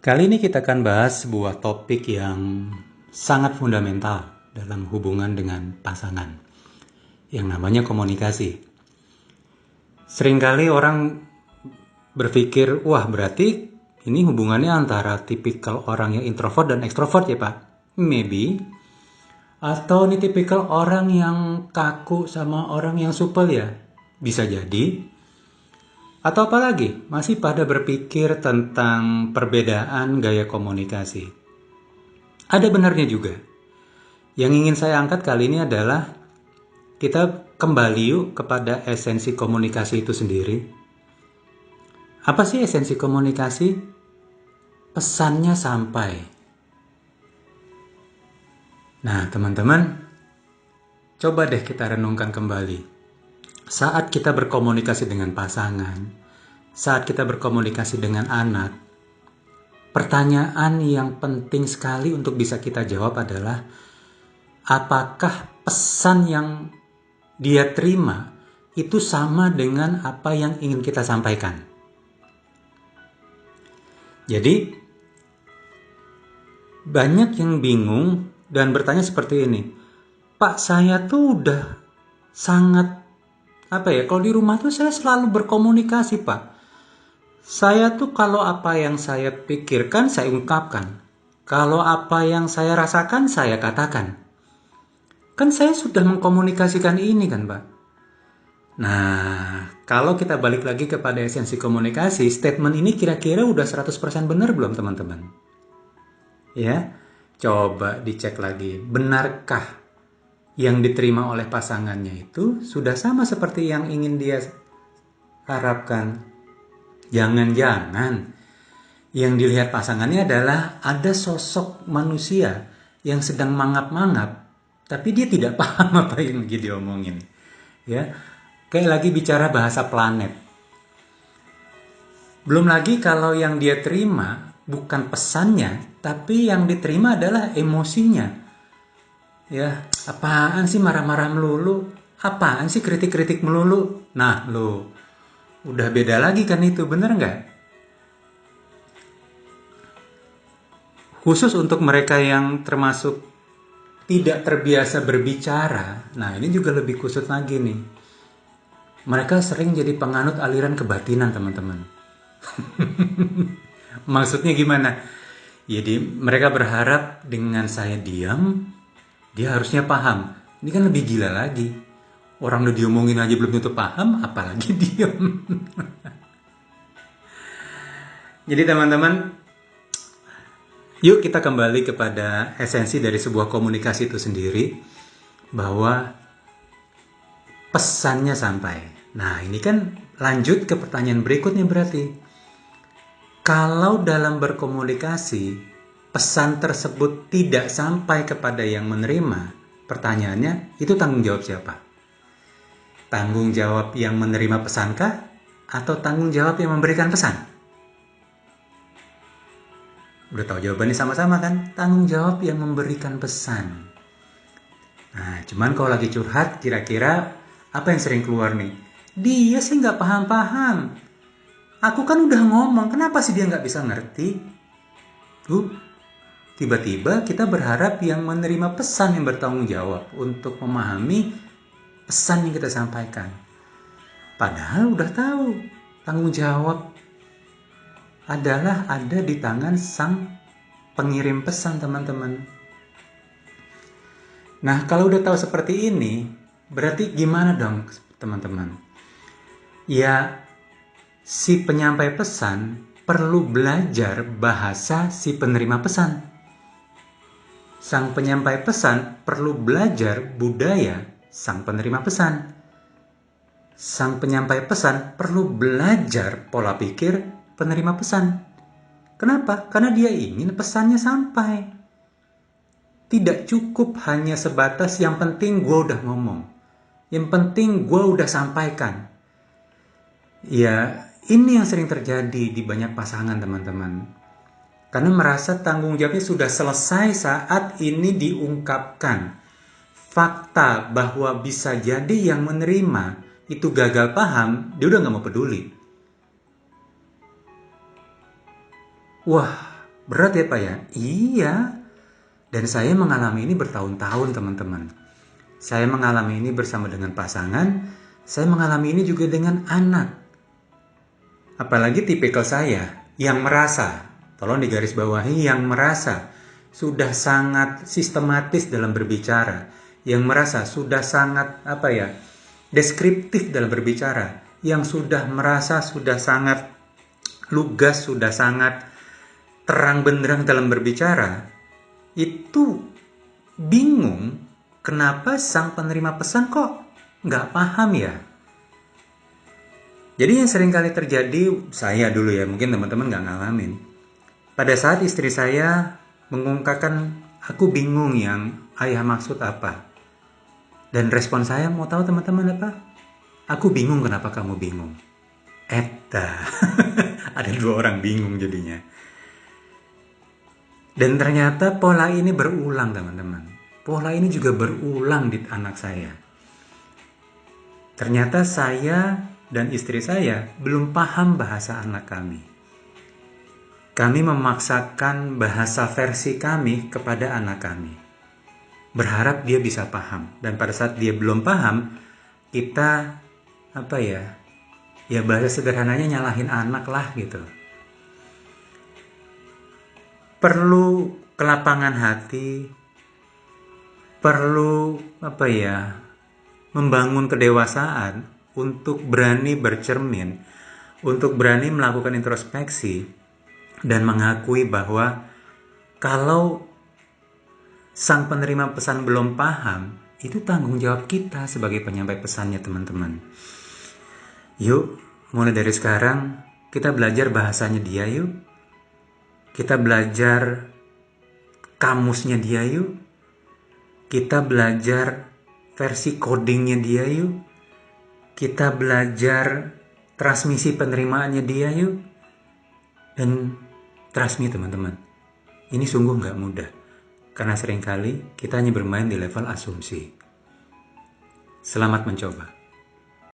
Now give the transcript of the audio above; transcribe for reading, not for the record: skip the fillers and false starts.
Kali ini kita akan bahas sebuah topik yang sangat fundamental dalam hubungan dengan pasangan, yang namanya komunikasi. Seringkali orang berpikir, wah berarti ini hubungannya antara tipikal orang yang introvert dan ekstrovert ya Pak? Maybe. Atau ini tipikal orang yang kaku sama orang yang supel ya? Bisa jadi. Atau apalagi, masih pada berpikir tentang perbedaan gaya komunikasi. Ada benarnya juga. Yang ingin saya angkat kali ini adalah kita kembali yuk kepada esensi komunikasi itu sendiri. Apa sih esensi komunikasi? Pesannya sampai. Nah, teman-teman, coba deh kita renungkan kembali. Saat kita berkomunikasi dengan pasangan, saat kita berkomunikasi dengan anak, pertanyaan yang penting sekali untuk bisa kita jawab adalah, apakah pesan yang dia terima itu sama dengan apa yang ingin kita sampaikan? Jadi, banyak yang bingung dan bertanya seperti ini, Pak, saya tuh udah sangat kalau di rumah tuh saya selalu berkomunikasi Pak. Saya tuh kalau apa yang saya pikirkan saya ungkapkan. Kalau apa yang saya rasakan saya katakan. Kan saya sudah mengkomunikasikan ini kan Pak. Nah, kalau kita balik lagi kepada esensi komunikasi, statement ini kira-kira udah 100% benar belum teman-teman? Ya, coba dicek lagi. Benarkah yang diterima oleh pasangannya itu sudah sama seperti yang ingin dia harapkan? Jangan-jangan yang dilihat pasangannya adalah ada sosok manusia yang sedang mangap-mangap, tapi dia tidak paham apa yang lagi diomongin. Ya, kayak lagi bicara bahasa planet. Belum lagi kalau yang dia terima bukan pesannya, tapi yang diterima adalah emosinya. Ya, apaan sih marah-marah melulu? Apaan sih kritik-kritik melulu? Nah, lo udah beda lagi kan itu, bener nggak? Khusus untuk mereka yang termasuk tidak terbiasa berbicara, nah ini juga lebih khusus lagi nih. Mereka sering jadi penganut aliran kebatinan, teman-teman. Maksudnya gimana? Jadi mereka berharap dengan saya diam, dia harusnya paham. Ini kan lebih gila lagi. Orang udah diomongin aja belum tentu paham, apalagi diam. Jadi teman-teman, yuk kita kembali kepada esensi dari sebuah komunikasi itu sendiri, bahwa pesannya sampai. Nah, ini kan lanjut ke pertanyaan berikutnya berarti. Kalau dalam berkomunikasi, pesan tersebut tidak sampai kepada yang menerima, pertanyaannya, itu tanggung jawab siapa? Tanggung jawab yang menerima pesankah? Atau tanggung jawab yang memberikan pesan? Udah tahu jawabannya sama-sama kan? Tanggung jawab yang memberikan pesan. Nah, cuman kalau lagi curhat, kira-kira apa yang sering keluar nih? Dia sih nggak paham-paham. Aku kan udah ngomong, kenapa sih dia nggak bisa ngerti? Tiba-tiba kita berharap yang menerima pesan yang bertanggung jawab untuk memahami pesan yang kita sampaikan. Padahal udah tahu, tanggung jawab adalah ada di tangan sang pengirim pesan, teman-teman. Nah, kalau udah tahu seperti ini, berarti gimana dong, teman-teman? Ya, si penyampai pesan perlu belajar bahasa si penerima pesan. Sang penyampai pesan perlu belajar budaya sang penerima pesan. Sang penyampai pesan perlu belajar pola pikir penerima pesan. Kenapa? Karena dia ingin pesannya sampai. Tidak cukup hanya sebatas yang penting gue udah ngomong. Yang penting gue udah sampaikan. Ya, ini yang sering terjadi di banyak pasangan, teman-teman. Karena merasa tanggung jawabnya sudah selesai saat ini diungkapkan. Fakta bahwa bisa jadi yang menerima itu gagal paham, dia udah gak mau peduli. Wah, Berat ya Pak ya? Iya. Dan saya mengalami ini bertahun-tahun teman-teman. Saya mengalami ini bersama dengan pasangan, saya mengalami ini juga dengan anak. Apalagi tipikal saya yang merasa, tolong digarisbawahi, yang merasa sudah sangat sistematis dalam berbicara, yang merasa sudah sangat deskriptif dalam berbicara, yang sudah merasa sudah sangat lugas, sudah sangat terang benderang dalam berbicara, itu bingung kenapa sang penerima pesan kok nggak paham ya. Jadi yang sering kali terjadi, saya dulu ya, mungkin teman-teman nggak ngalamin. Pada saat istri saya mengungkapkan, aku bingung yang ayah maksud apa. Dan respon saya, mau tahu teman-teman apa? Aku bingung kenapa kamu bingung. Ada 2 orang bingung jadinya. Dan ternyata pola ini berulang teman-teman. Pola ini juga berulang di anak saya. Ternyata saya dan istri saya belum paham bahasa anak kami. Kami memaksakan bahasa versi kami kepada anak kami. Berharap dia bisa paham. Dan pada saat dia belum paham, kita ya bahasa sederhananya nyalahin anak lah gitu. Perlu kelapangan hati, perlu membangun kedewasaan untuk berani bercermin, untuk berani melakukan introspeksi dan mengakui bahwa kalau sang penerima pesan belum paham, itu tanggung jawab kita sebagai penyampai pesannya teman-teman. Yuk, mulai dari sekarang kita belajar bahasanya dia yuk. Kita belajar kamusnya dia yuk. Kita belajar versi codingnya dia yuk. Kita belajar transmisi penerimaannya dia yuk. Dan trust me teman-teman, ini sungguh nggak mudah. Karena seringkali kita hanya bermain di level asumsi. Selamat mencoba.